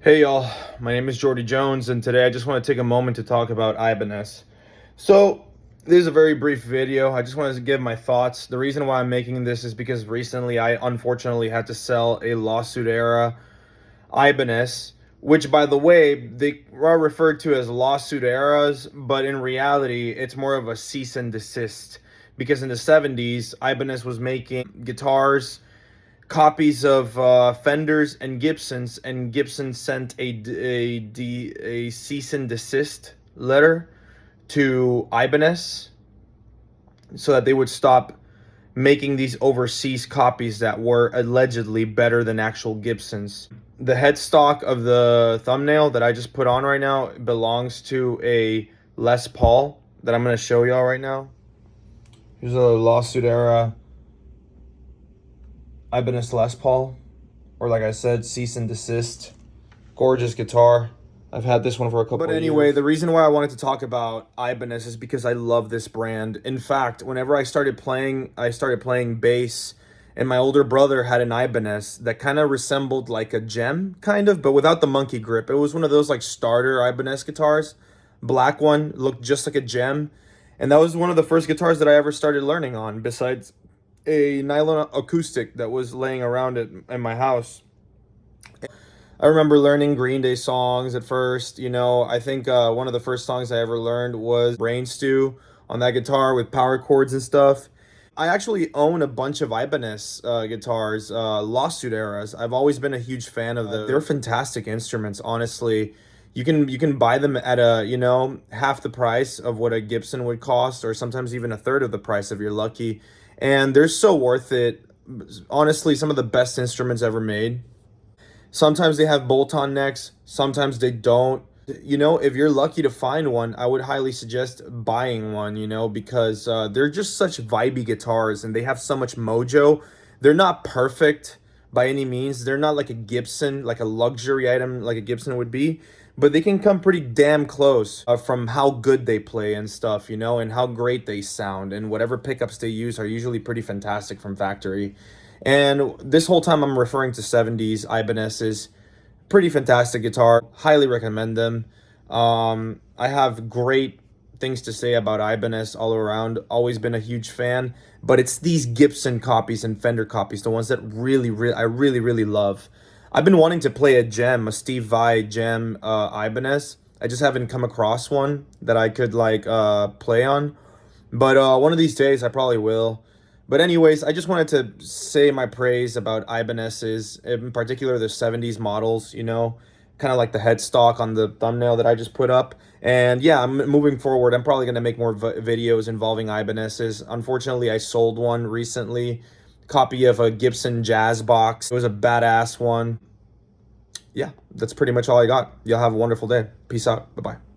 Hey y'all, my name is Jordy Jones, and today I just want to take a moment to talk about Ibanez. So, this is a very brief video. I just wanted to give my thoughts. The reason why I'm making this is because recently I unfortunately had to sell a lawsuit era Ibanez, which, by the way, they are referred to as lawsuit eras, but in reality, it's more of a cease and desist. Because in the 70s, Ibanez was making guitars, copies of Fenders and Gibsons, and Gibson sent a cease and desist letter to Ibanez so that they would stop making these overseas copies that were allegedly better than actual Gibsons. The headstock of the thumbnail that I just put on right now belongs to a Les Paul that I'm going to show y'all right now. Here's a lawsuit era Ibanez Les Paul, or like I said, cease and desist. Gorgeous guitar. I've had this one for a couple of years. But anyway, the reason why I wanted to talk about Ibanez is because I love this brand. In fact, whenever I started playing bass, and my older brother had an Ibanez that kind of resembled like a gem, kind of, but without the monkey grip. It was one of those like starter Ibanez guitars. Black one, looked just like a gem. And that was one of the first guitars that I ever started learning on, besides a nylon acoustic that was laying around it in my house. I remember learning Green Day songs at first. I think one of the first songs I ever learned was Brain Stew on that guitar with power chords and stuff. I actually own a bunch of Ibanez guitars, lawsuit eras. I've always been a huge fan of them. They're fantastic instruments, honestly. You can buy them at half the price of what a Gibson would cost, or sometimes even a third of the price if you're lucky. And they're so worth it. Honestly, some of the best instruments ever made. Sometimes they have bolt-on necks, sometimes they don't. If you're lucky to find one, I would highly suggest buying one, because they're just such vibey guitars and they have so much mojo. They're not perfect by any means. They're not like a Gibson, like a luxury item like a Gibson would be, but they can come pretty damn close from how good they play and stuff, and how great they sound. And whatever pickups they use are usually pretty fantastic from factory. And this whole time I'm referring to 70s Ibanez's. Pretty fantastic guitar. Highly recommend them. I have great things to say about Ibanez all around. Always been a huge fan. But it's these Gibson copies and Fender copies, the ones that I really love. I've been wanting to play a Steve Vai gem Ibanez. I just haven't come across one that I could play on. But one of these days I probably will. But anyways, I just wanted to say my praise about Ibanez's, in particular the 70s models, kind of like the headstock on the thumbnail that I just put up. And yeah, I'm moving forward. I'm probably going to make more videos involving Ibanez's. Unfortunately, I sold one recently, copy of a Gibson Jazz box. It was a badass one. Yeah, that's pretty much all I got. Y'all have a wonderful day. Peace out. Bye-bye.